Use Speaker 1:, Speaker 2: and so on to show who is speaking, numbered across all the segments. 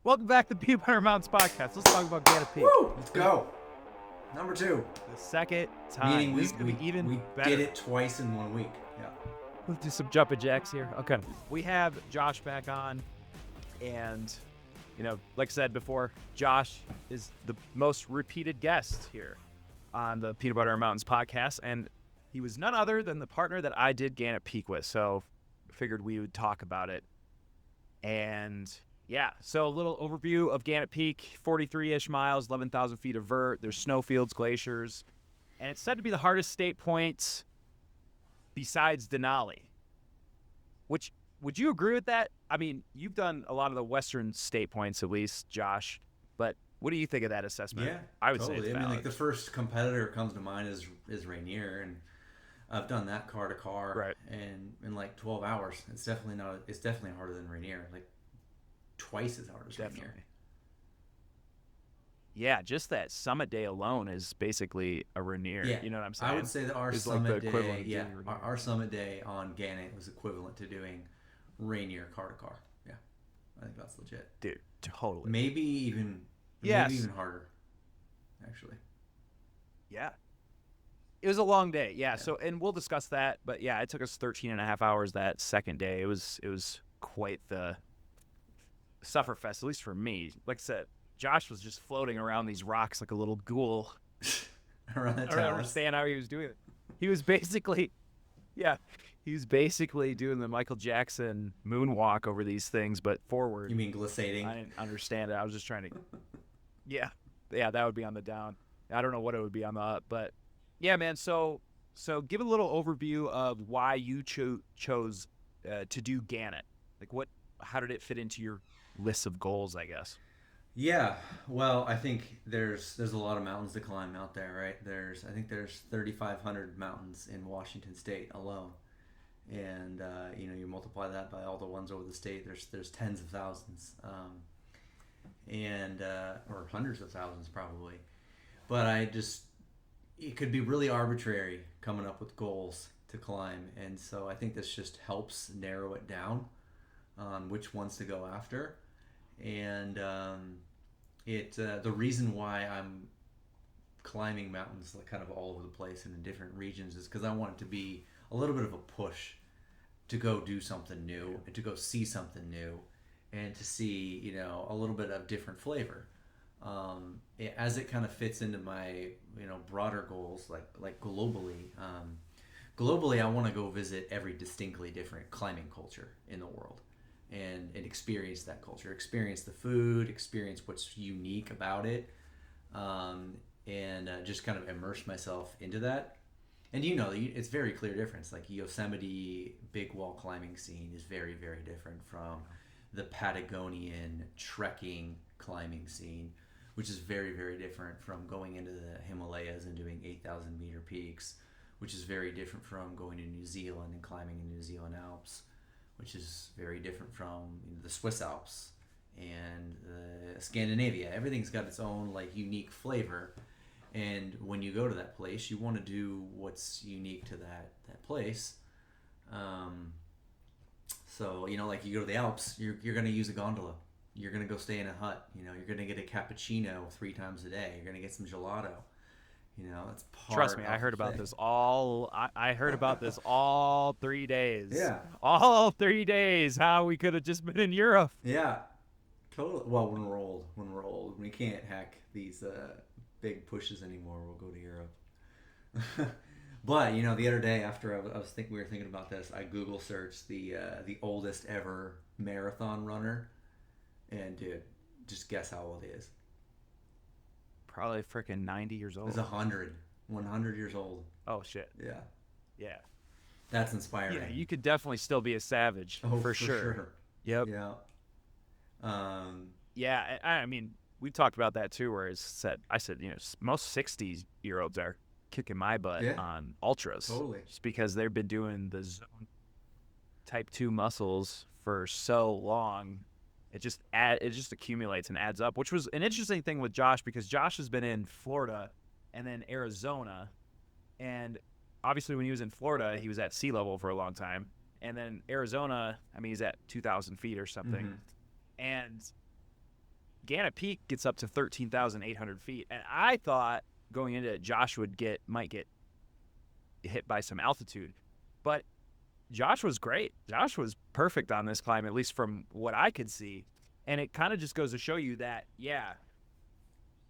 Speaker 1: Welcome back to the Peanut Butter Mountains podcast. Let's talk about Gannett Peak.
Speaker 2: Woo! Let's go. Number 2.
Speaker 1: The second time.
Speaker 2: Meaning
Speaker 1: This is gonna be even
Speaker 2: we
Speaker 1: better.
Speaker 2: did it twice in 1 week. Yeah.
Speaker 1: Let's do some jumping jacks here. Okay. We have Josh back on, and like I said before, Josh is the most repeated guest here on the Peanut Butter Mountains podcast, and he was none other than the partner that I did Gannett Peak with. So I figured we would talk about it. And yeah, so a little overview of Gannett Peak, 43-ish miles, 11,000 feet of vert. There's snowfields, glaciers, and it's said to be the hardest state point besides Denali. Which, would you agree with that? I mean, you've done a lot of the western state points, at least, Josh, but what do you think of that assessment?
Speaker 2: Yeah,
Speaker 1: I would
Speaker 2: totally.
Speaker 1: say it's valid.
Speaker 2: I mean, like the first competitor comes to mind is Rainier, and I've done that car to car,
Speaker 1: Right.
Speaker 2: and in like 12 hours. It's definitely harder than Rainier, like twice as hard as Rainier.
Speaker 1: Definitely. Yeah, just that summit day alone is basically a Rainier.
Speaker 2: Yeah,
Speaker 1: You know what I'm saying?
Speaker 2: I would say that our
Speaker 1: It's
Speaker 2: summit
Speaker 1: like the equivalent
Speaker 2: day,
Speaker 1: of doing Rainier.
Speaker 2: our summit day on Gannett was equivalent to doing Rainier car to car. Yeah, I think that's legit.
Speaker 1: Dude, totally.
Speaker 2: Maybe even
Speaker 1: Yes.
Speaker 2: maybe even harder, actually.
Speaker 1: Yeah. It was a long day. Yeah. So, and we'll discuss that, but yeah, it took us 13 and a half hours that second day. It was quite the sufferfest, at least for me. Like I said, Josh was just floating around these rocks like a little ghoul.
Speaker 2: Around that
Speaker 1: I don't understand how he was doing it. He was basically doing the Michael Jackson moonwalk over these things, but forward.
Speaker 2: You mean glissading?
Speaker 1: I didn't understand it. I was just trying to, yeah, that would be on the down. I don't know what it would be on the up, but yeah, man. So give a little overview of why you chose to do Gannett. Like how did it fit into your list of goals, I guess?
Speaker 2: Yeah, well, I think there's a lot of mountains to climb out there, right? I think there's 3,500 mountains in Washington State alone, and you multiply that by all the ones over the state. There's tens of thousands, or hundreds of thousands probably. But it could be really arbitrary coming up with goals to climb, and so I think this just helps narrow it down on which ones to go after. And the reason why I'm climbing mountains like kind of all over the place and in different regions is because I want it to be a little bit of a push to go do something new and to go see something new and to see a little bit of different flavor. As it kind of fits into my broader goals, like globally. Globally, I want to go visit every distinctly different climbing culture in the world. And experience that culture, experience the food, experience what's unique about it, and just kind of immerse myself into that. And it's very clear difference. Like Yosemite big wall climbing scene is very, very different from the Patagonian trekking climbing scene, which is very, very different from going into the Himalayas and doing 8,000 meter peaks, which is very different from going to New Zealand and climbing in New Zealand Alps, which is very different from the Swiss Alps and the Scandinavia. Everything's got its own unique flavor, and when you go to that place, you want to do what's unique to that place. So you go to the Alps, you're going to use a gondola. You're going to go stay in a hut. You're going to get a cappuccino 3 times a day. You're going to get some gelato. It's part.
Speaker 1: Trust me, I heard about this all. I heard about this all 3 days.
Speaker 2: Yeah,
Speaker 1: all 3 days. How we could have just been in Europe.
Speaker 2: Yeah, totally. Well, when we're old, we can't hack these big pushes anymore. We'll go to Europe. But the other day after we were thinking about this, I Google searched the oldest ever marathon runner, and dude, just guess how old he is.
Speaker 1: Probably freaking 90 years old.
Speaker 2: He's 100 years old.
Speaker 1: Oh shit.
Speaker 2: Yeah. That's inspiring.
Speaker 1: Yeah, you could definitely still be a savage for sure. Yep.
Speaker 2: Yeah.
Speaker 1: Yeah, I mean, we talked about that too, where I said, most 60-year-olds are kicking my butt on ultras.
Speaker 2: Totally.
Speaker 1: Just because they've been doing the zone type 2 muscles for so long. It just accumulates and adds up, which was an interesting thing with Josh, because Josh has been in Florida and then Arizona, and obviously when he was in Florida, he was at sea level for a long time, and then Arizona, I mean, he's at 2,000 feet or something, and Gannett Peak gets up to 13,800 feet, and I thought going into it, Josh might get hit by some altitude, but Josh was great. Josh was perfect on this climb, at least from what I could see, and it kind of just goes to show you that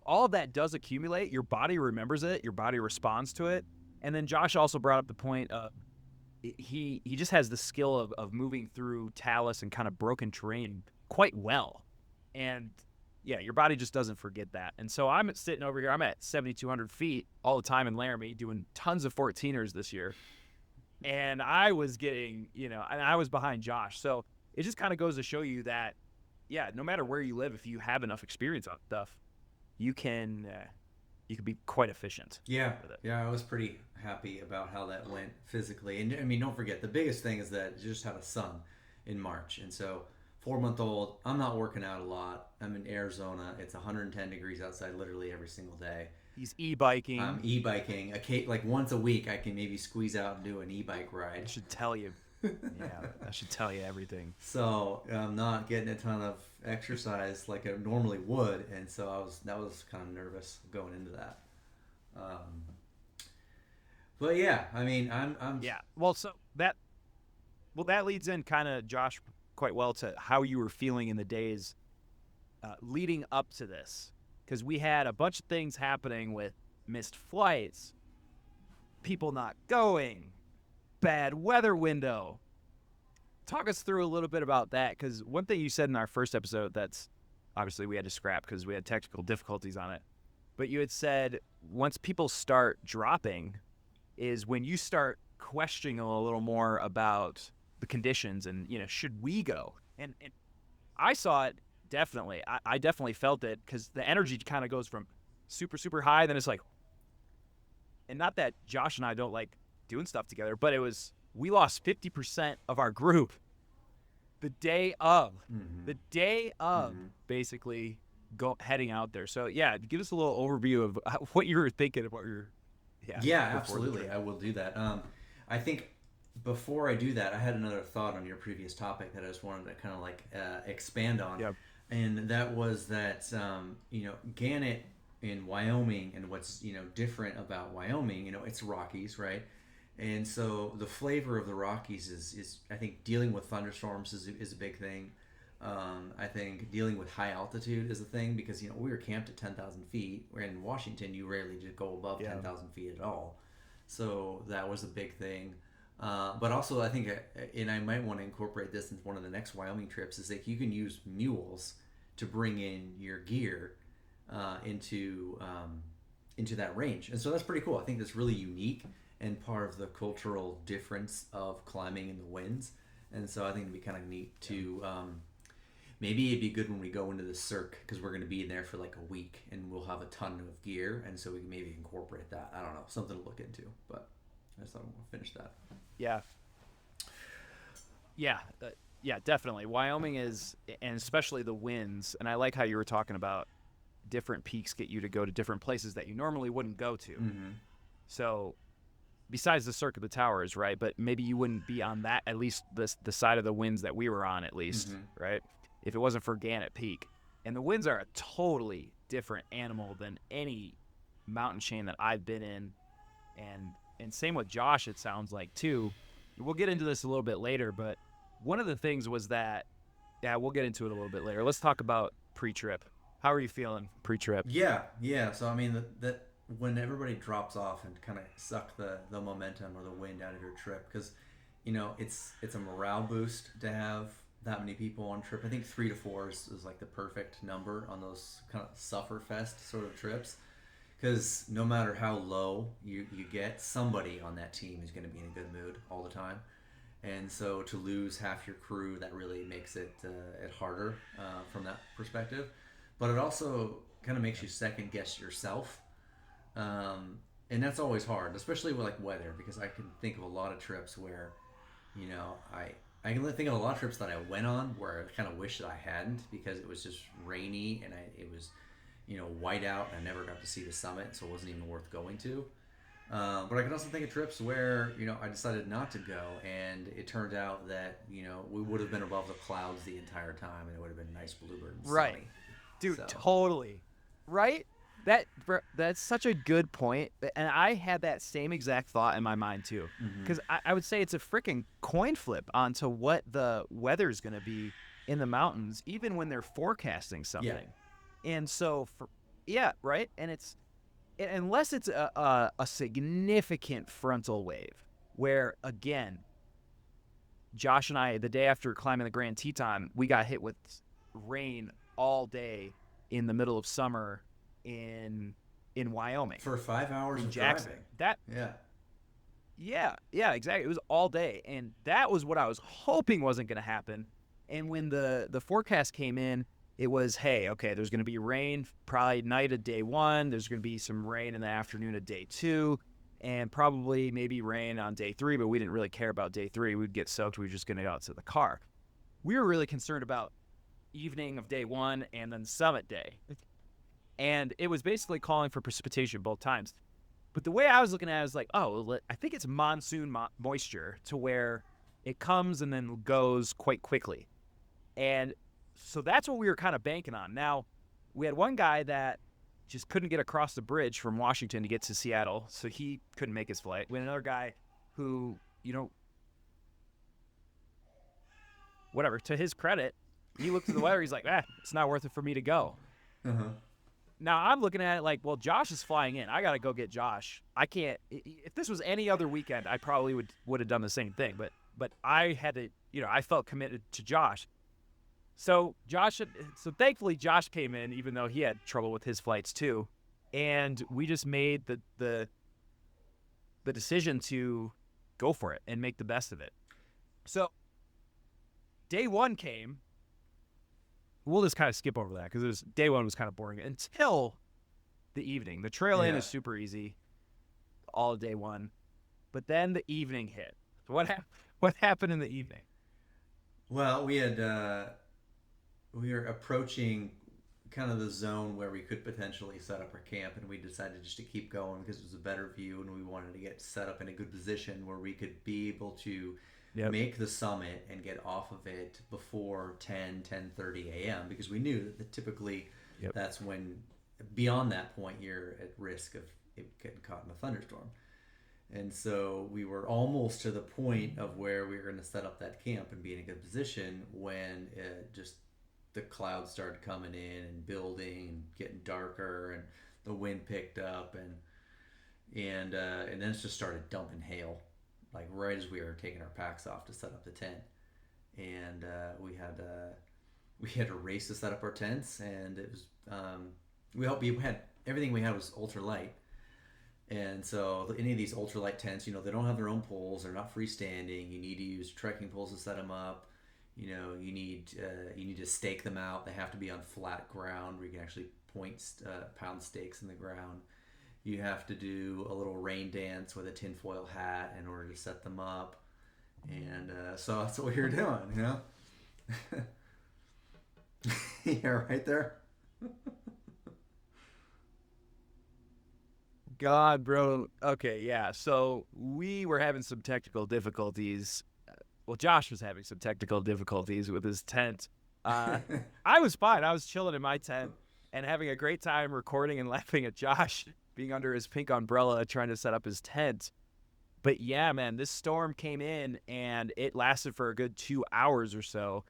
Speaker 1: all of that does accumulate. Your body remembers it. Your body responds to it. And then Josh also brought up the point of he just has the skill of moving through talus and kind of broken terrain quite well. And yeah, your body just doesn't forget that. And so I'm sitting over here. I'm at 7,200 feet all the time in Laramie doing tons of 14ers this year. And I was getting, and I was behind Josh. So it just kind of goes to show you that, no matter where you live, if you have enough experience on stuff, you can be quite efficient.
Speaker 2: Yeah, I was pretty happy about how that went physically. And I mean, don't forget, the biggest thing is that you just had a son in March. And so 4-month-old, I'm not working out a lot. I'm in Arizona. It's 110 degrees outside literally every single day.
Speaker 1: He's e-biking.
Speaker 2: I'm e-biking. Like once a week, I can maybe squeeze out and do an e-bike ride.
Speaker 1: I should tell you. Yeah, I should tell you everything.
Speaker 2: So I'm not getting a ton of exercise like I normally would, and so that was kind of nervous going into that. But yeah, I mean, I'm
Speaker 1: yeah. Well, that leads in kind of, Josh, quite well to how you were feeling in the days leading up to this, because we had a bunch of things happening with missed flights, people not going, bad weather window. Talk us through a little bit about that, because one thing you said in our first episode that's obviously we had to scrap because we had technical difficulties on it, but you had said once people start dropping is when you start questioning a little more about the conditions and, should we go? And I saw it definitely. I definitely felt it, because the energy kind of goes from super, super high, then it's like, and not that Josh and I don't like doing stuff together, but we lost 50% of our group the day of, basically heading out there. So yeah, give us a little overview of what you were thinking about
Speaker 2: absolutely. I will do that. I think before I do that, I had another thought on your previous topic that I just wanted to kind of expand on.
Speaker 1: Yep.
Speaker 2: And that was that, Gannett in Wyoming, and what's, different about Wyoming, it's Rockies, right? And so the flavor of the Rockies is I think dealing with thunderstorms is a big thing. I think dealing with high altitude is a thing, because, we were camped at 10,000 feet. Where in Washington, you rarely just go above 10,000 feet at all. So that was a big thing. But also, I think, and I might want to incorporate this into one of the next Wyoming trips, is that you can use mules to bring in your gear into that range. And so that's pretty cool. I think that's really unique and part of the cultural difference of climbing in the winds. And so I think it'd be kind of neat to maybe it'd be good when we go into the Cirque, because we're going to be in there for like a week and we'll have a ton of gear, and so we can maybe incorporate that. I don't know, something to look into, but I just thought we'll finish that.
Speaker 1: Yeah, definitely. Wyoming is, and especially the winds, and I like how you were talking about different peaks get you to go to different places that you normally wouldn't go to.
Speaker 2: Mm-hmm.
Speaker 1: So besides the Cirque of the Towers, right? But maybe you wouldn't be on that, at least the side of the winds that we were on, at least, right? If it wasn't for Gannett Peak. And the winds are a totally different animal than any mountain chain that I've been in. And same with Josh, it sounds like, too. We'll get into this a little bit later, but one of the things was that, we'll get into it a little bit later. Let's talk about pre-trip. How are you feeling pre-trip?
Speaker 2: Yeah. So, I mean, that when everybody drops off and kind of suck the momentum or the wind out of your trip, because, it's a morale boost to have that many people on trip. I think 3 to 4 is like the perfect number on those kind of sufferfest sort of trips, because no matter how low you get, somebody on that team is going to be in a good mood all the time. And so to lose half your crew, that really makes it harder from that perspective. But it also kind of makes you second guess yourself, and that's always hard, especially with like weather, because I can think of a lot of trips where, I can think of a lot of trips that I went on where I kind of wish that I hadn't, because it was just rainy and it was, white out, and I never got to see the summit, so it wasn't even worth going to. But I can also think of trips where, I decided not to go, and it turned out that, we would have been above the clouds the entire time, and it would have been nice bluebird and sunny.
Speaker 1: Right. Dude,
Speaker 2: So,
Speaker 1: totally. Right? That's such a good point. And I had that same exact thought in my mind too.
Speaker 2: mhm.
Speaker 1: Because I would say it's a freaking coin flip onto what the weather's going to be in the mountains, even when they're forecasting
Speaker 2: Yeah.
Speaker 1: something. And so, yeah, right? And unless it's a significant frontal wave, where again, Josh and I, the day after climbing the Grand Teton, we got hit with rain all day in the middle of summer in Wyoming,
Speaker 2: For 5 hours
Speaker 1: in
Speaker 2: of
Speaker 1: Jackson.
Speaker 2: driving.
Speaker 1: That
Speaker 2: Yeah.
Speaker 1: yeah, exactly. It was all day, and that was what I was hoping wasn't going to happen. And when the forecast came in, it was, hey, okay, there's going to be rain probably night of day 1. There's going to be some rain in the afternoon of day 2, and probably maybe rain on day 3. But we didn't really care about day 3. We'd get soaked. We were just going to go out to the car. We were really concerned about evening of day 1 and then summit day, and it was basically calling for precipitation both times. But the way I was looking at it was like, oh, I think it's monsoon moisture to where it comes and then goes quite quickly. And so that's what we were kind of banking on. Now, we had one guy that just couldn't get across the bridge from Washington to get to Seattle, so he couldn't make his flight. We had another guy who, whatever, to his credit, he looked at the weather, he's like, it's not worth it for me to go.
Speaker 2: Uh-huh.
Speaker 1: Now I'm looking at it like, well, Josh is flying in. I got to go get Josh. I can't. If this was any other weekend, I probably would have done the same thing. But I had to, I felt committed to Josh. So thankfully Josh came in, even though he had trouble with his flights too, and we just made the decision to go for it and make the best of it. So day 1 came. We'll just kind of skip over that because day 1 was kind of boring until the evening. The trail in is super easy, all of day 1, but then the evening hit. So what happened in the evening?
Speaker 2: Well, we were approaching kind of the zone where we could potentially set up our camp, and we decided just to keep going because it was a better view, and we wanted to get set up in a good position where we could be able to make the summit and get off of it before 10:30 a.m. because we knew that typically that's when, beyond that point, you're at risk of getting caught in a thunderstorm. And so we were almost to the point of where we were going to set up that camp and be in a good position when just the clouds started coming in and building and getting darker, and the wind picked up, and then it just started dumping hail, like right as we were taking our packs off to set up the tent. And we had to race to set up our tents, and it was we had everything we had was ultralight. And so any of these ultralight tents, they don't have their own poles. They're not freestanding. You need to use trekking poles to set them up. You need to stake them out. They have to be on flat ground where you can actually pound stakes in the ground. You have to do a little rain dance with a tinfoil hat in order to set them up. And so that's what we were doing, Yeah, right there.
Speaker 1: God, bro. Okay, yeah. So we were having some technical difficulties. Well, Josh was having some technical difficulties with his tent. I was fine. I was chilling in my tent and having a great time recording and laughing at Josh being under his pink umbrella trying to set up his tent. But yeah, man, this storm came in and it lasted for a good 2 hours or so.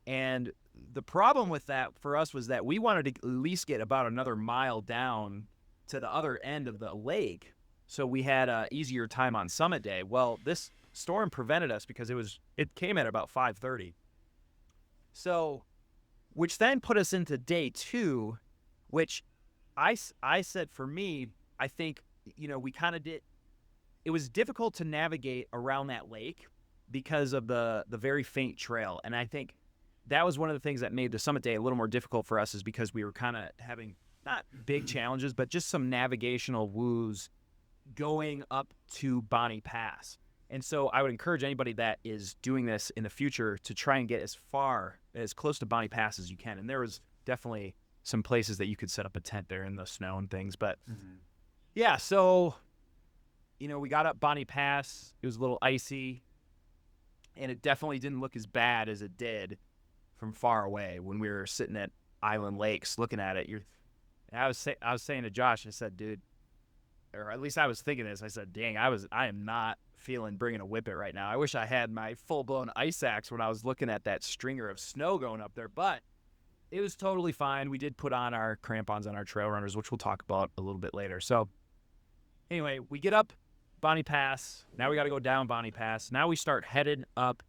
Speaker 1: And the problem with that for us was that we wanted to at least get about another mile down to the other end of the lake, so we had an easier time on summit day. Well, this storm prevented us because it came at about 5:30. So, which then put us into day 2, which I said for me, I think, we kind of did. It was difficult to navigate around that lake because of the very faint trail, and I think that was one of the things that made the summit day a little more difficult for us, is because we were kind of having not big challenges, but just some navigational woos going up to Bonnie Pass. And so I would encourage anybody that is doing this in the future to try and get as close to Bonnie Pass as you can. And there was definitely some places that you could set up a tent there in the snow and things. But yeah, so, we got up Bonnie Pass. It was a little icy, and it definitely didn't look as bad as it did from far away when we were sitting at island lakes looking at it. I was saying to Josh, I said, dude, or at least I was thinking this. I said, dang, I am not feeling bringing a whippet right now. I wish I had my full blown ice axe when I was looking at that stringer of snow going up there, but it was totally fine. We did put on our crampons on our trail runners, which we'll talk about a little bit later. So anyway, we get up Bonnie Pass. Now we got to go down Bonnie Pass. Now we start headed up.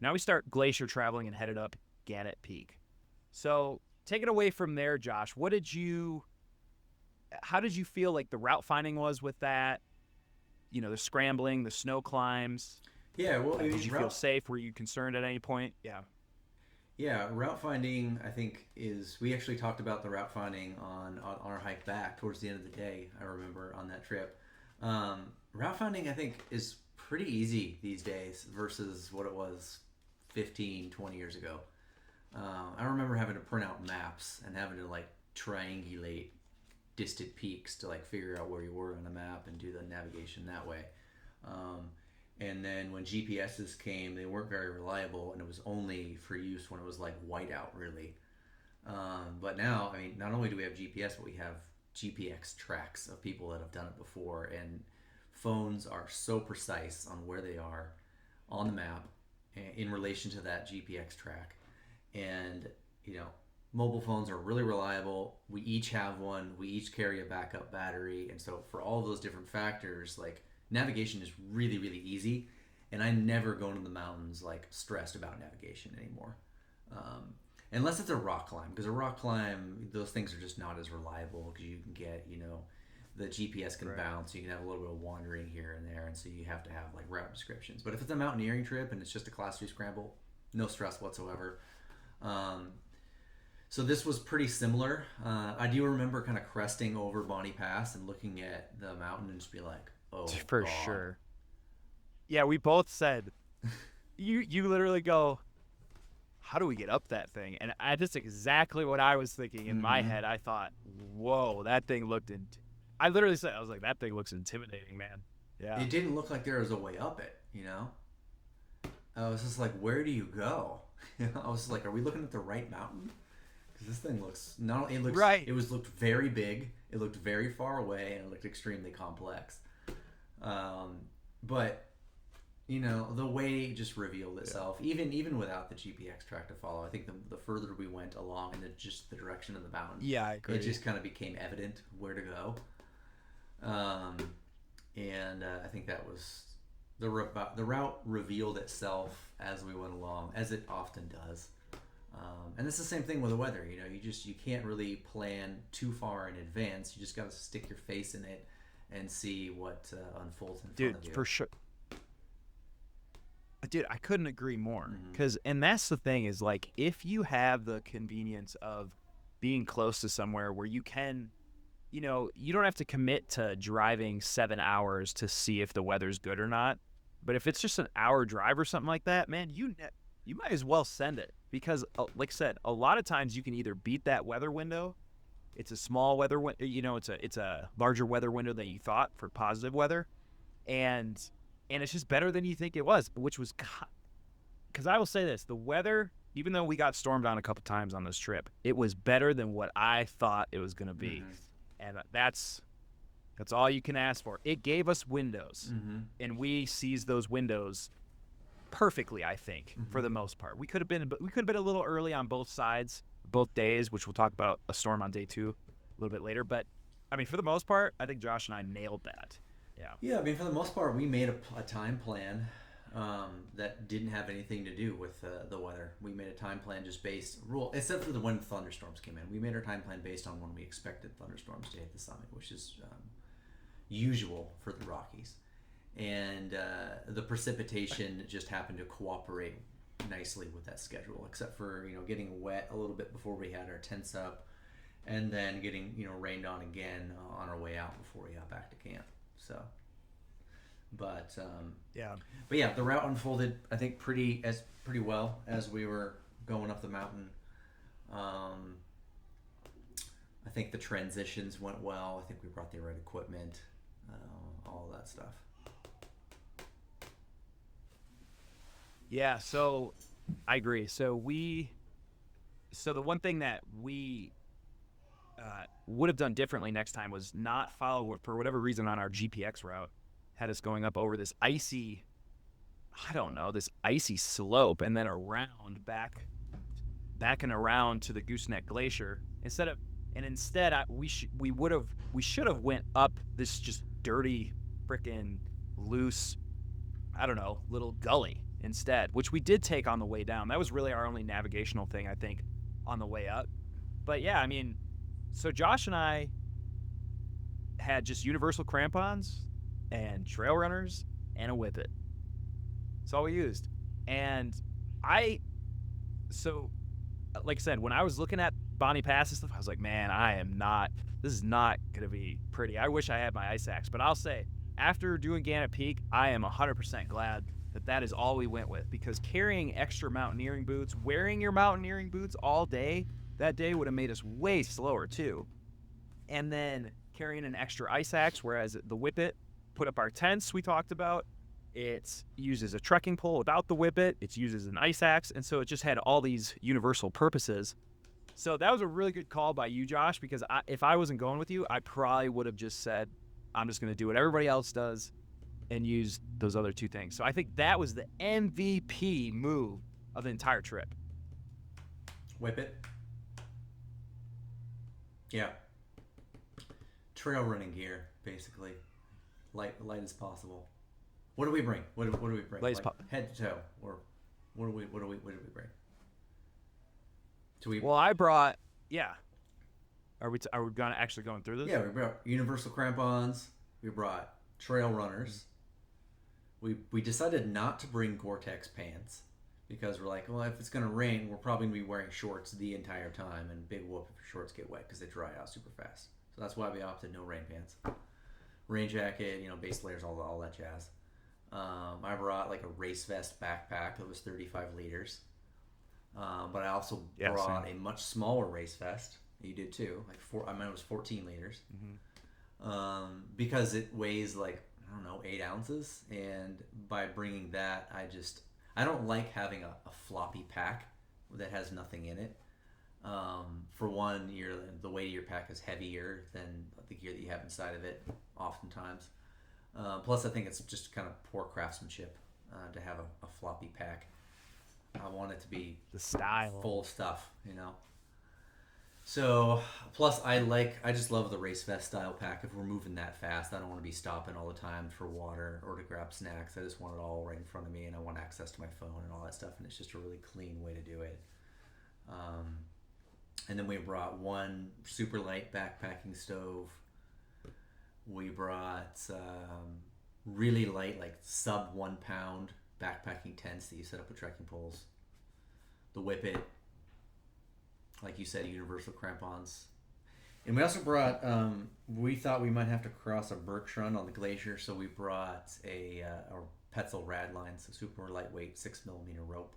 Speaker 1: Now we start glacier traveling and headed up Gannett Peak. So take it away from there, Josh. How did you feel like the route finding was with that? You know, the scrambling, the snow climbs.
Speaker 2: Yeah, well,
Speaker 1: Did you feel safe? Were you concerned at any point? Yeah.
Speaker 2: Yeah, route finding, I think, we actually talked about the route finding on our hike back towards the end of the day, I remember, on that trip. Route finding, I think, is pretty easy these days versus what it was 15, 20 years ago. I remember having to print out maps and having to, like, triangulate distant peaks to, like, figure out where you were on the map and do the navigation that way. And then when GPSs came, they weren't very reliable, and it was only for use when it was like whiteout, really. But now, I mean, not only do we have GPS, but we have GPX tracks of people that have done it before, and phones are so precise on where they are on the map in relation to that GPX track. And, you know, mobile phones are really reliable. We each have one. We each carry a backup battery. And so for all of those different factors, like, navigation is really, really easy, and I never go into the mountains like stressed about navigation anymore, unless it's a rock climb. Because a rock climb, those things are just not as reliable because you can get, you know, the GPS can bounce. You can have a little bit of wandering here and there, and so you have to have like route descriptions. But if it's a mountaineering trip and it's just a class 2 scramble, no stress whatsoever. So this was pretty similar. I do remember kind of cresting over Bonnie Pass and looking at the mountain and just be like, oh,
Speaker 1: for
Speaker 2: God.
Speaker 1: sure. Yeah, we both said, you literally go, how do we get up that thing? And that's exactly what I was thinking in my head. I thought, whoa, that thing looked I literally said, I was like, that thing looks intimidating, man. Yeah.
Speaker 2: It didn't look like there was a way up it, you know? I was just like, where do you go? I was like, are we looking at the right mountain? Because this thing looks,
Speaker 1: right.
Speaker 2: It looked very big, it looked very far away, and it looked extremely complex. But you know, the way just revealed itself, even without the GPX track to follow. I think the further we went along in just the direction of the mountain,
Speaker 1: I agree.
Speaker 2: It just kind of became evident where to go. And I think that was the route revealed itself as we went along, as it often does. And it's the same thing with the weather. You know, you can't really plan too far in advance. You just got to stick your face in it and see what unfolds in front of you.
Speaker 1: Dude, for sure. Dude, I couldn't agree more. And that's the thing is, like, if you have the convenience of being close to somewhere where you can, you know, you don't have to commit to driving 7 hours to see if the weather's good or not. But if it's just an hour drive or something like that, man, you might as well send it. Because, like I said, a lot of times you can either beat that weather window. It's a small weather window, you know, it's a larger weather window than you thought for positive weather. And it's just better than you think it was, which was, because I will say this, the weather, even though we got stormed on a couple times on this trip, it was better than what I thought it was going to be. And that's all you can ask for. It gave us windows, and we seized those windows perfectly, I think, for the most part. We could have been a little early on both sides, both days, which we'll talk about a storm on day 2 a little bit later. But I mean, for the most part, I think Josh and I nailed that.
Speaker 2: Yeah, I mean, for the most part, we made a time plan that didn't have anything to do with the weather. We made a time plan just except for the when thunderstorms came in. We made our time plan based on when we expected thunderstorms to hit the summit, which is usual for the Rockies. And the precipitation just happened to cooperate nicely with that schedule, except for, you know, getting wet a little bit before we had our tents up, and then getting, you know, rained on again on our way out before we got back to camp. So, but the route unfolded, I think, pretty well as we were going up the mountain. I think the transitions went well. I think we brought the right equipment, all of that stuff.
Speaker 1: Yeah, so I agree. So So the one thing that we would have done differently next time was not follow, for whatever reason, on our GPX route, had us going up over this icy, I don't know, this icy slope, and then around back and around to the Gooseneck Glacier instead, we should have went up this just dirty, freaking loose, I don't know, little gully instead, which we did take on the way down. That was really our only navigational thing, I think, on the way up. But yeah, I mean, so Josh and I had just universal crampons and trail runners and a whippet. That's all we used. And like I said, when I was looking at Bonnie Pass and stuff, I was like, man, this is not going to be pretty. I wish I had my ice axe. But I'll say, after doing Gannett Peak, I am 100% glad that is all we went with, because carrying extra mountaineering boots, wearing your mountaineering boots all day, that day would have made us way slower too. And then carrying an extra ice axe, whereas the whippet, put up our tents we talked about, it uses a trekking pole without the whippet, it uses an ice axe, and so it just had all these universal purposes. So that was a really good call by you, Josh, because if I wasn't going with you, I probably would have just said, I'm just going to do what everybody else does and use those other two things. So I think that was the MVP move of the entire trip.
Speaker 2: Whippet. Yeah. Trail running gear, basically. Light as possible. What do we bring? What do we bring?
Speaker 1: Like
Speaker 2: head to toe, or what do we bring?
Speaker 1: Well, I brought. Yeah. Are we gonna actually going through this?
Speaker 2: Yeah, we brought universal crampons. We brought trail runners. We decided not to bring Gore-Tex pants because we're like, well, if it's gonna rain, we're probably gonna be wearing shorts the entire time, and big whoop if your shorts get wet because they dry out super fast. So that's why we opted no rain pants. Rain jacket, base layers, all that jazz. I brought like a race vest backpack that was 35 liters. But I also brought a much smaller race vest. You did too. It was 14 liters. Mm-hmm. Because it weighs like, I don't know, 8 ounces. And by bringing that, I don't like having a floppy pack that has nothing in it. For one, the weight of your pack is heavier than the gear that you have inside of it, oftentimes. Plus, I think it's just kind of poor craftsmanship to have a floppy pack. I want it to be
Speaker 1: the style,
Speaker 2: full of stuff, So, plus I just love the race vest style pack. If we're moving that fast, I don't want to be stopping all the time for water or to grab snacks. I just want it all right in front of me, and I want access to my phone and all that stuff. And it's just a really clean way to do it. And then we brought one super light backpacking stove. We brought really light, like sub 1 pound backpacking tents that you set up with trekking poles. The whippet, like you said, universal crampons. And we also brought, we thought we might have to cross a birch run on the glacier, so we brought a Petzl rad line, so super lightweight 6mm rope,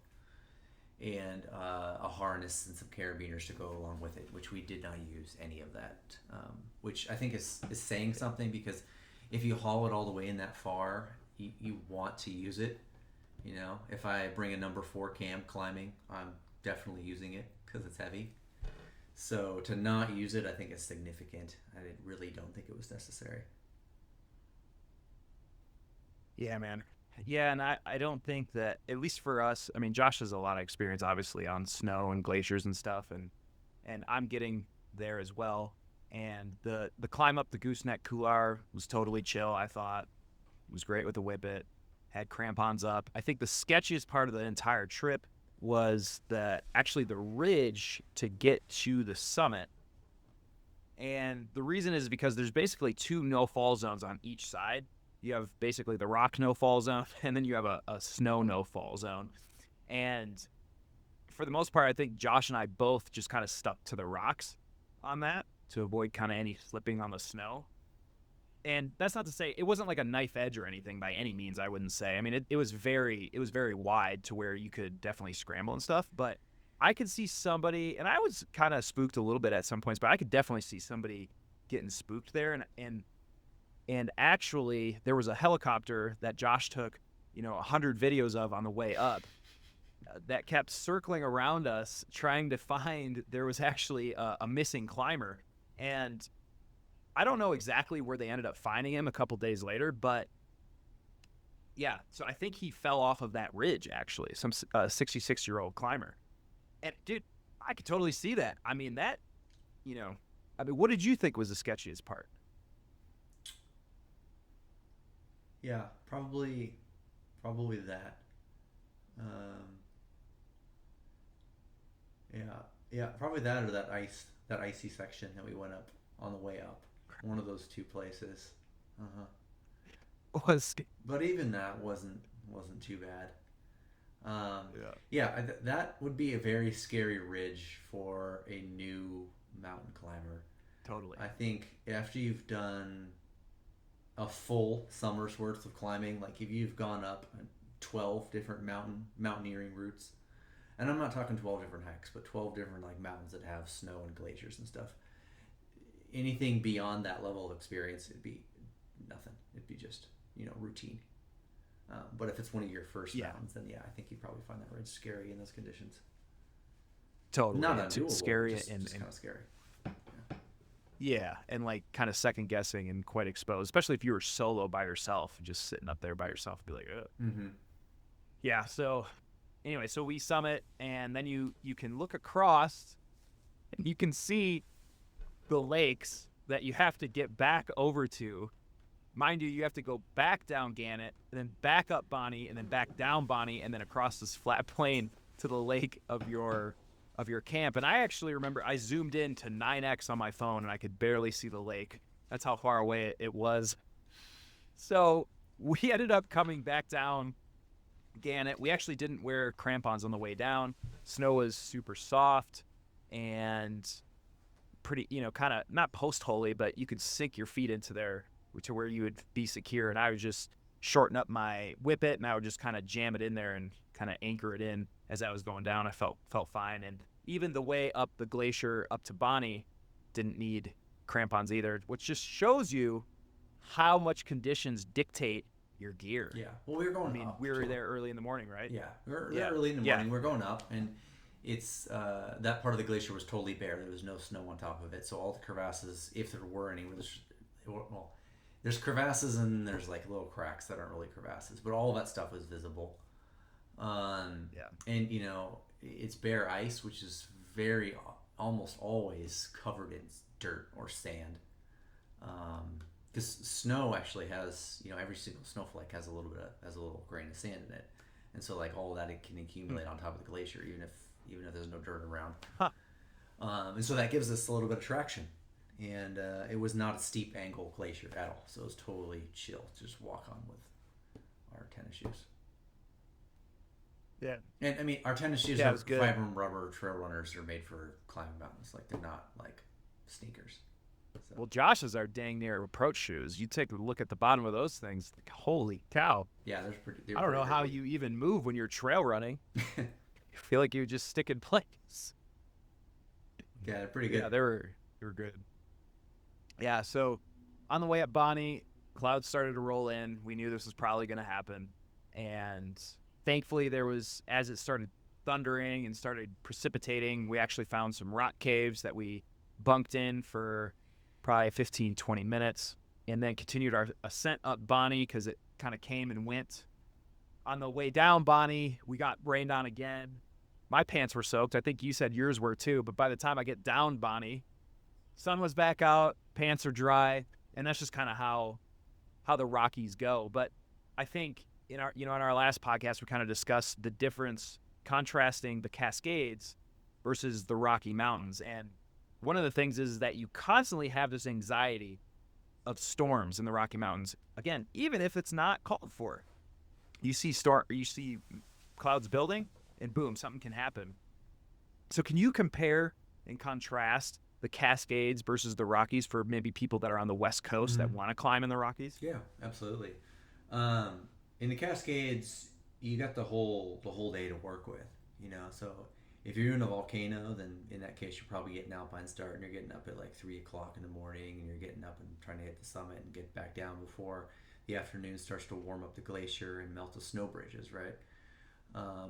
Speaker 2: and a harness and some carabiners to go along with it, which we did not use any of that, which I think is saying something, because if you haul it all the way in that far, you want to use it. If I bring a number 4 cam climbing, I'm definitely using it because it's heavy. So to not use it, I think is significant. I really don't think it was necessary.
Speaker 1: Yeah, man. Yeah, and I don't think that, at least for us, I mean, Josh has a lot of experience, obviously, on snow and glaciers and stuff, and I'm getting there as well. And the climb up the Gooseneck Couloir was totally chill, I thought. It was great with the whippet. Had crampons up. I think the sketchiest part of the entire trip was the ridge to get to the summit. And the reason is because there's basically 2 no-fall zones on each side. You have basically the rock no-fall zone, and then you have a snow no-fall zone. And for the most part, I think Josh and I both just kind of stuck to the rocks on that to avoid kind of any slipping on the snow. And that's not to say it wasn't like a knife edge or anything by any means, I wouldn't say. I mean, it was very wide to where you could definitely scramble and stuff. But I could see somebody, and I was kind of spooked a little bit at some points, but I could definitely see somebody getting spooked there. And actually, there was a helicopter that Josh took, 100 videos of on the way up. that kept circling around us trying to find there was actually a missing climber. And I don't know exactly where they ended up finding him a couple days later, but yeah, so I think he fell off of that ridge, actually, some 66-year-old climber. And dude, I could totally see that. I mean, what did you think was the sketchiest part?
Speaker 2: Yeah, probably that. Um, yeah, yeah, probably that or that icy section that we went up on the way up. One of those two places. Uh huh.
Speaker 1: Was
Speaker 2: But even that wasn't too bad.
Speaker 1: Yeah,
Speaker 2: Yeah, that would be a very scary ridge for a new mountain climber.
Speaker 1: totally.
Speaker 2: I think after you've done a full summer's worth of climbing, like if you've gone up 12 different mountaineering routes, and I'm not talking 12 different hikes, but 12 different like mountains that have snow and glaciers and stuff. Anything beyond that level of experience, it'd be nothing. It'd be just routine. But if it's one of your first
Speaker 1: Yeah,
Speaker 2: mountains, then yeah, I think you'd probably find that ridge scary in those conditions.
Speaker 1: totally.
Speaker 2: Not
Speaker 1: It's
Speaker 2: undoable,
Speaker 1: scary
Speaker 2: just kind of scary.
Speaker 1: yeah, and like kind of second guessing and quite exposed, especially if you were solo by yourself, just sitting up there by yourself, be like, ugh.
Speaker 2: Mm-hmm.
Speaker 1: Yeah. So anyway, so we summit, and then you can look across, and you can see the lakes that you have to get back over to. Mind you, you have to go back down Gannett, and then back up Bonnie, and then back down Bonnie, and then across this flat plain to the lake of your camp. And I actually remember I zoomed in to 9x on my phone, and I could barely see the lake. That's how far away it was. So we ended up coming back down Gannett. We actually didn't wear crampons on the way down. Snow was super soft and pretty, kind of not post holy, but you could sink your feet into there to where you would be secure. And I would just shorten up my whippet, and I would just kind of jam it in there and kind of anchor it in as I was going down. I felt fine. And even the way up the glacier up to Bonnie didn't need crampons either, which just shows you how much conditions dictate your gear.
Speaker 2: Yeah. Well, we were going
Speaker 1: I mean,
Speaker 2: up.
Speaker 1: we were there early in the morning, right?
Speaker 2: Yeah, we were there early in the
Speaker 1: Yeah.
Speaker 2: morning. We're going up, and it's that part of the glacier was totally bare. There was no snow on top of it, so all the crevasses, if there were any, there's crevasses and there's like little cracks that aren't really crevasses, but all of that stuff was visible.
Speaker 1: Yeah.
Speaker 2: And it's bare ice, which is very almost always covered in dirt or sand. Because snow actually has, every single snowflake has a little grain of sand in it, and so like all that it can accumulate on top of the glacier, even if there's no dirt around.
Speaker 1: Huh.
Speaker 2: And so that gives us a little bit of traction, and it was not a steep angle glacier at all, so it was totally chill to just walk on with our tennis shoes.
Speaker 1: Yeah.
Speaker 2: And I mean, our tennis shoes
Speaker 1: Yeah, it
Speaker 2: are
Speaker 1: was good.
Speaker 2: Vibram rubber trail runners. They're made for climbing mountains. Like they're not like sneakers. So.
Speaker 1: Well, Josh's are dang near approach shoes. You take a look at the bottom of those things, like, holy cow.
Speaker 2: Yeah,
Speaker 1: I don't know how you even move when you're trail running. You feel like you just stick in place.
Speaker 2: Yeah, they're pretty good.
Speaker 1: Yeah, they were good. Yeah, so on the way up Bonnie, clouds started to roll in. We knew this was probably going to happen. And thankfully, as it started thundering and started precipitating, we actually found some rock caves that we bunked in for probably 15, 20 minutes, and then continued our ascent up Bonnie because it kind of came and went. On the way down Bonnie, we got rained on again. My pants were soaked. I think you said yours were too, but by the time I get down Bonnie, sun was back out, pants are dry, and that's just kind of how the Rockies go. But I think in our last podcast, we kind of discussed the difference contrasting the Cascades versus the Rocky Mountains. And one of the things is that you constantly have this anxiety of storms in the Rocky Mountains. Again, even if it's not called for, you see clouds building, and boom, something can happen. So can you compare and contrast the Cascades versus the Rockies for maybe people that are on the West Coast that want to climb in the Rockies?
Speaker 2: Yeah, absolutely. In the Cascades, you got the whole day to work with. So if you're in a volcano, then in that case you're probably getting alpine start, and you're getting up at like 3:00 in the morning, and you're getting up and trying to hit the summit and get back down before the afternoon starts to warm up the glacier and melt the snow bridges, right?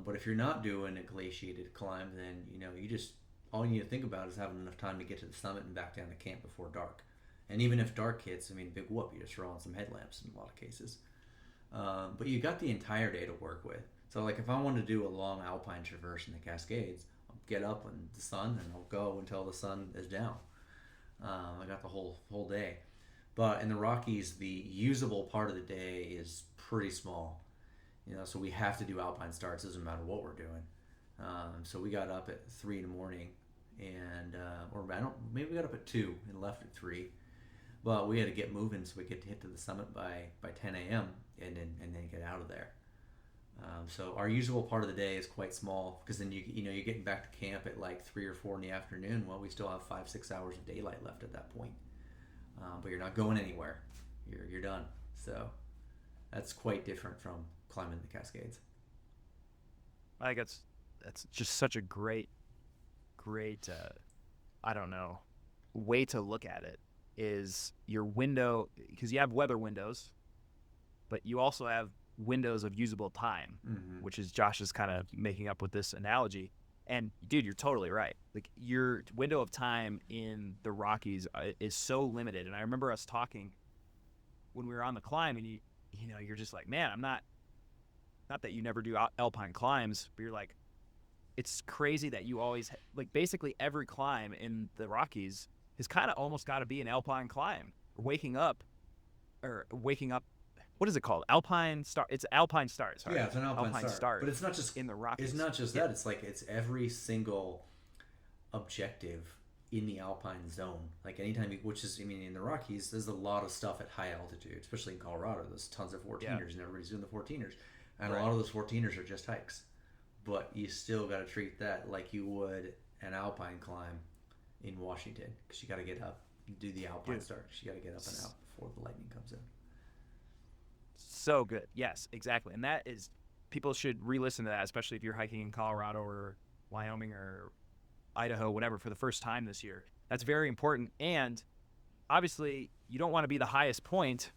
Speaker 2: But if you're not doing a glaciated climb, then you just all you need to think about is having enough time to get to the summit and back down to camp before dark. And even if dark hits, big whoop, you just throw on some headlamps in a lot of cases. But you got the entire day to work with. So like if I wanted to do a long alpine traverse in the Cascades, I'll get up in the sun and I'll go until the sun is down. I got the whole day. But in the Rockies, the usable part of the day is pretty small. So we have to do alpine starts. Doesn't matter what we're doing. So we got up at 3 in the morning, and maybe we got up at 2 and left at 3. But we had to get moving so we could hit to the summit by 10 a.m. and then get out of there. So our usable part of the day is quite small, because then you're getting back to camp at like 3 or 4 in the afternoon. Well, we still have 5-6 hours of daylight left at that point. But you're not going anywhere. You're done. So that's quite different from climbing the Cascades.
Speaker 1: I think that's just such a great way to look at it, is your window, because you have weather windows, but you also have windows of usable time, which is Josh is kind of making up with this analogy. And dude, you're totally right. Like, your window of time in the Rockies is so limited. And I remember us talking when we were on the climb, and you're just like, man, I'm not that you never do alpine climbs, but you're like, it's crazy that you always like basically every climb in the Rockies has kind of almost got to be an alpine climb. Waking up. What is it called? Alpine start. It's Alpine start. Sorry.
Speaker 2: Yeah, it's an Alpine start. But it's not just
Speaker 1: in the Rockies.
Speaker 2: It's not just that. It's like it's every single objective in the Alpine zone. Like anytime, in the Rockies, there's a lot of stuff at high altitude, especially in Colorado. There's tons of 14ers, and everybody's doing the 14ers, and a lot of those 14ers are just hikes. But you still got to treat that like you would an Alpine climb in Washington, because you got to get up, do the Alpine start. You got to get up and out before the lightning comes in.
Speaker 1: So good. Yes, exactly. And that is, people should re-listen to that, especially if you're hiking in Colorado or Wyoming or Idaho, whatever, for the first time this year. That's very important. And obviously, you don't want to be the highest point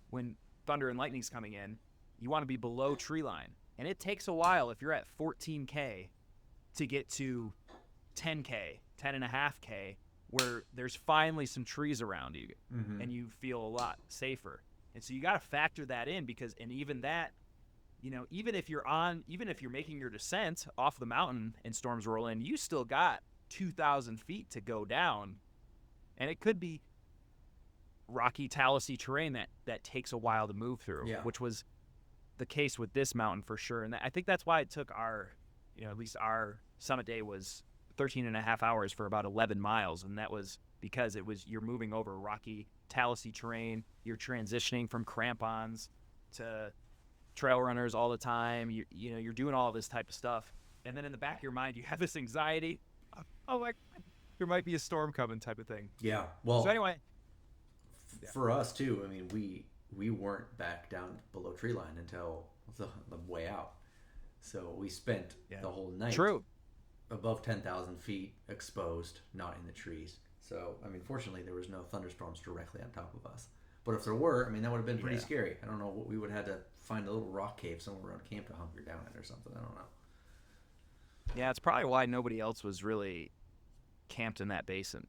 Speaker 1: when thunder and lightning's coming in. You want to be below tree line. And it takes a while if you're at 14K to get to 10K, 10.5K, where there's finally some trees around you, and you feel a lot safer. And so you got to factor that in, because, and even that, even if you're making your descent off the mountain and storms roll in, you still got 2,000 feet to go down. And it could be rocky, talus-y terrain that takes a while to move through, which was the case with this mountain for sure. And I think that's why it took at least our summit day was 13 and a half hours for about 11 miles. And that was because you're moving over rocky, talus-y terrain. You're transitioning from crampons to trail runners all the time. You're doing all this type of stuff. And then in the back of your mind, you have this anxiety. Oh, like there might be a storm coming type of thing.
Speaker 2: Yeah. Well,
Speaker 1: so anyway,
Speaker 2: for us too, we weren't back down below tree line until the way out. So we spent the whole night above 10,000 feet exposed, not in the trees. So, fortunately, there was no thunderstorms directly on top of us. But if there were, that would have been pretty scary. I don't know, we would have had to find a little rock cave somewhere around camp to hunker down in or something. I don't know.
Speaker 1: Yeah, it's probably why nobody else was really camped in that basin.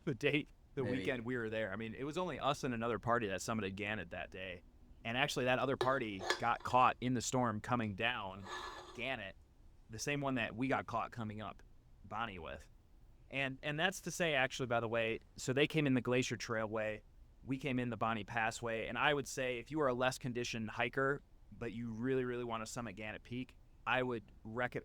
Speaker 1: The weekend we were there. It was only us and another party that summited Gannett that day. And actually, that other party got caught in the storm coming down Gannett, the same one that we got caught coming up Bonnie with. And that's to say, actually, by the way, so they came in the Glacier Trail way, we came in the Bonnie Pass way, and I would say if you are a less conditioned hiker, but you really, really want to summit Gannett Peak, I would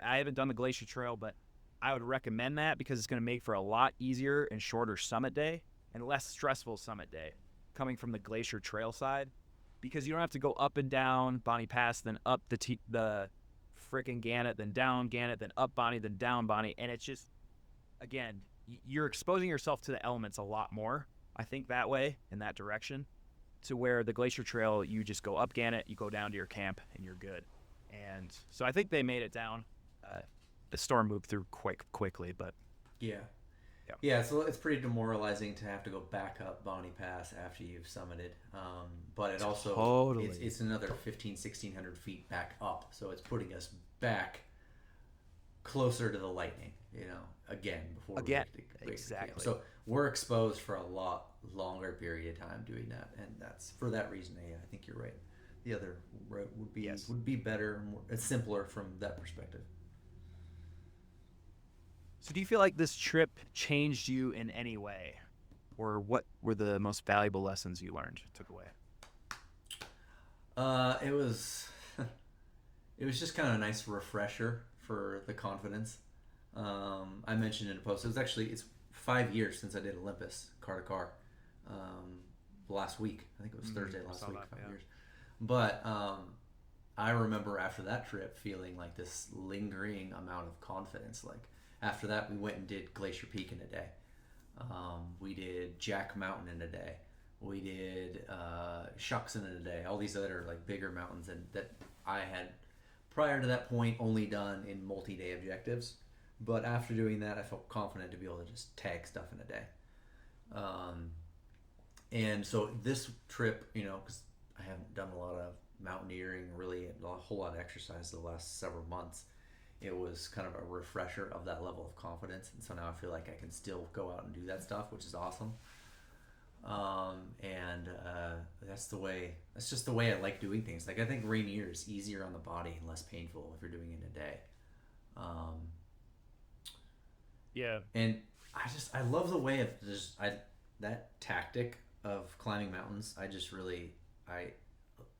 Speaker 1: I haven't done the Glacier Trail, but I would recommend that, because it's going to make for a lot easier and shorter summit day and less stressful summit day coming from the Glacier Trail side, because you don't have to go up and down Bonnie Pass, then up the frickin' Gannett, then down Gannett, then up Bonnie, then down Bonnie, and it's just, again, you're exposing yourself to the elements a lot more, I think, that way, in that direction, to where the Glacier Trail, you just go up Gannett, you go down to your camp, and you're good. And so I think they made it down. The storm moved through quite quickly, but...
Speaker 2: Yeah. Yeah, so it's pretty demoralizing to have to go back up Bonnie Pass after you've summited. But it also
Speaker 1: Totally.
Speaker 2: it's another 1,600 feet back up, so it's putting us back closer to the lightning. Again before we hit the Glacier Camp.
Speaker 1: Exactly.
Speaker 2: So we're exposed for a lot longer period of time doing that, and that's for that reason. Yeah, I think you're right. The other route would be better, more, it's simpler from that perspective.
Speaker 1: So do you feel like this trip changed you in any way? Or what were the most valuable lessons you learned, took away?
Speaker 2: It was it was just kind of a nice refresher for the confidence. I mentioned in a post. It's 5 years since I did Olympus car to car. Last week, I think it was Thursday last week. 5 years. But I remember after that trip feeling like this lingering amount of confidence. Like after that, we went and did Glacier Peak in a day. We did Jack Mountain in a day. We did Shuckson in a day. All these other like bigger mountains that I had prior to that point only done in multi-day objectives. But after doing that, I felt confident to be able to just tag stuff in a day. And so this trip, because I haven't done a lot of mountaineering, really a whole lot of exercise the last several months, it was kind of a refresher of that level of confidence. And so now I feel like I can still go out and do that stuff, which is awesome. And that's just the way I like doing things. Like I think Rainier is easier on the body and less painful if you're doing it in a day.
Speaker 1: Yeah.
Speaker 2: And I love the way of that tactic of climbing mountains. I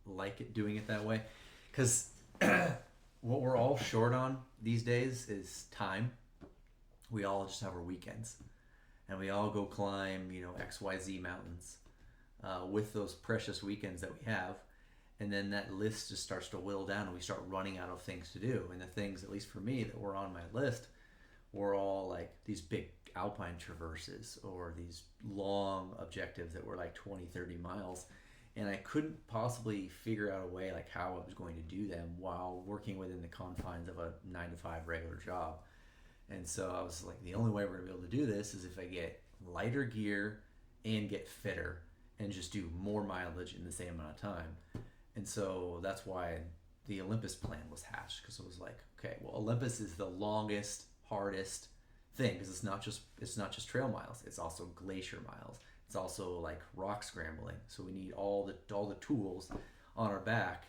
Speaker 2: like it doing it that way, because what we're all short on these days is time. We all just have our weekends, and we all go climb, XYZ mountains with those precious weekends that we have. And then that list just starts to whittle down, and we start running out of things to do. And the things, at least for me, that were on my list were all like these big alpine traverses or these long objectives that were like 20, 30 miles. And I couldn't possibly figure out a way like how I was going to do them while working within the confines of a 9-to-5 regular job. And so I was like, the only way we're going to be able to do this is if I get lighter gear and get fitter and just do more mileage in the same amount of time. And so that's why the Olympus plan was hatched, because it was like, okay, well, Olympus is the longest, hardest thing, because it's not just trail miles, it's also glacier miles. It's also like rock scrambling. So we need all the tools on our back,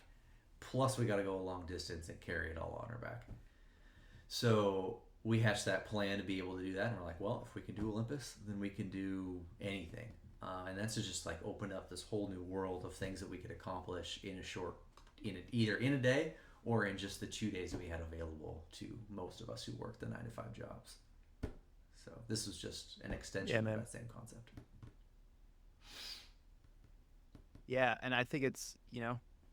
Speaker 2: plus we got to go a long distance and carry it all on our back. So we hatched that plan to be able to do that, and we're like, well, if we can do Olympus, then we can do anything. And that's just like opened up this whole new world of things that we could accomplish either in a day or in just the 2 days that we had available to most of us who work the 9-to-5 jobs. So this was just an extension of that same concept.
Speaker 1: Yeah, and I think it's,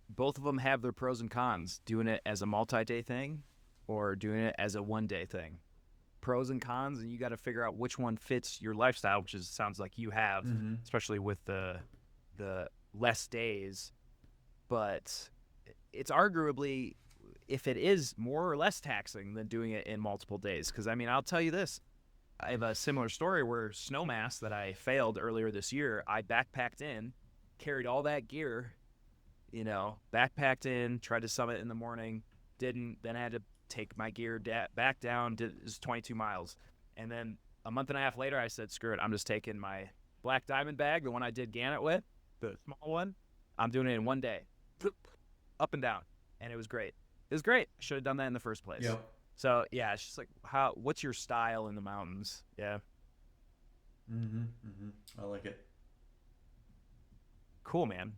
Speaker 1: both of them have their pros and cons. Doing it as a multi-day thing or doing it as a one-day thing. Pros and cons, and you got to figure out which one fits your lifestyle, which sounds like you have, especially with the less days. But it's arguably, if it is more or less taxing than doing it in multiple days. Because, I'll tell you this. I have a similar story where Snowmass that I failed earlier this year, I backpacked in, carried all that gear, backpacked in, tried to summit in the morning, didn't, then I had to take my gear back down, it was 22 miles. And then a month and a half later, I said, screw it, I'm just taking my Black Diamond bag, the one I did Gannett with, the small one, I'm doing it in one day, up and down. And it was great. It was great. I should have done that in the first place.
Speaker 2: Yep.
Speaker 1: So, yeah, it's just like, what's your style in the mountains? Yeah.
Speaker 2: I like it.
Speaker 1: Cool, man.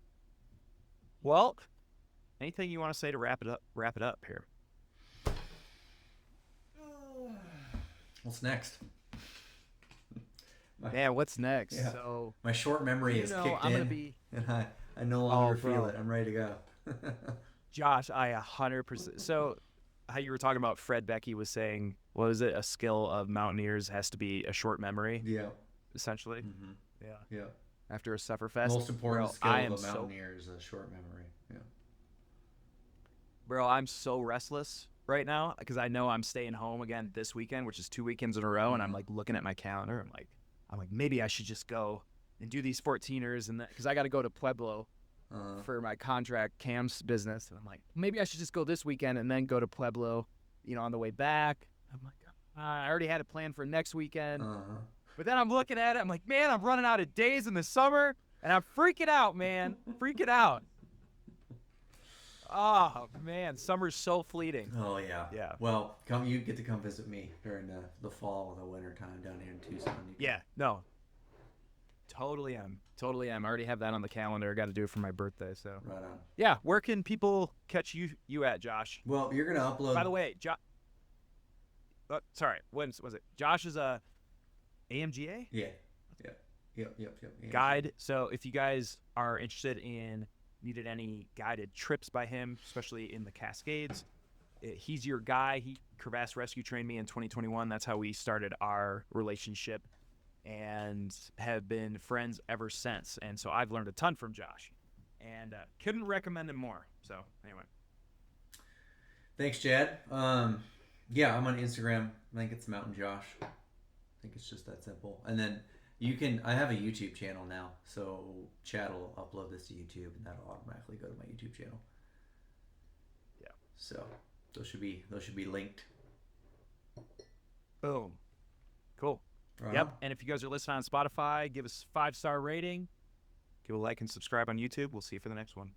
Speaker 1: Well, anything you want to say to wrap it up here?
Speaker 2: What's next?
Speaker 1: Man, what's next?
Speaker 2: Yeah.
Speaker 1: So
Speaker 2: my short memory is kicked
Speaker 1: I'm
Speaker 2: in,
Speaker 1: gonna be...
Speaker 2: and I no longer feel it. I'm ready to go.
Speaker 1: Josh, I 100%. So how you were talking about Fred Becky was saying, what was it? A skill of mountaineers has to be a short memory.
Speaker 2: Yeah.
Speaker 1: Essentially.
Speaker 2: Yeah.
Speaker 1: After a Sufferfest.
Speaker 2: Most important skill of a mountaineer is a short memory. Yeah.
Speaker 1: Bro, I'm so restless right now because I know I'm staying home again this weekend, which is 2 weekends in a row, and I'm like looking at my calendar. I'm like maybe I should just go and do these 14ers, and because I got to go to Pueblo for my contract Cam's business, and I'm like maybe I should just go this weekend and then go to Pueblo, on the way back. I'm like I already had a plan for next weekend, but then I'm looking at it. I'm like, man, I'm running out of days in the summer, and I'm freaking out, man, freaking out. Oh man, summer's so fleeting.
Speaker 2: Oh yeah.
Speaker 1: Yeah.
Speaker 2: Well, you get to come visit me during the fall or the winter time down here in Tucson.
Speaker 1: Yeah. No. Totally am. I already have that on the calendar. Got to do it for my birthday. So.
Speaker 2: Right on.
Speaker 1: Yeah. Where can people catch you at, Josh?
Speaker 2: Well, you're gonna upload.
Speaker 1: By the way, sorry. When was it? Josh is a AMGA.
Speaker 2: Yeah. Yep.
Speaker 1: Guide. So if you guys are interested in needed any guided trips by him, especially in the Cascades, he's your guy. He crevasse rescue trained me in 2021. That's how we started our relationship and have been friends ever since. And so I've learned a ton from Josh and couldn't recommend him more. So anyway.
Speaker 2: Thanks, Chad. Yeah, I'm on Instagram. I think it's Mountain Josh. I think it's just that simple. And then I have a YouTube channel now, so Chad will upload this to YouTube, and that'll automatically go to my YouTube channel.
Speaker 1: Yeah.
Speaker 2: So those should be linked.
Speaker 1: Boom. Cool.
Speaker 2: Right
Speaker 1: Yep.
Speaker 2: on.
Speaker 1: And if you guys are listening on Spotify, give us a 5-star rating. Give a like and subscribe on YouTube. We'll see you for the next one.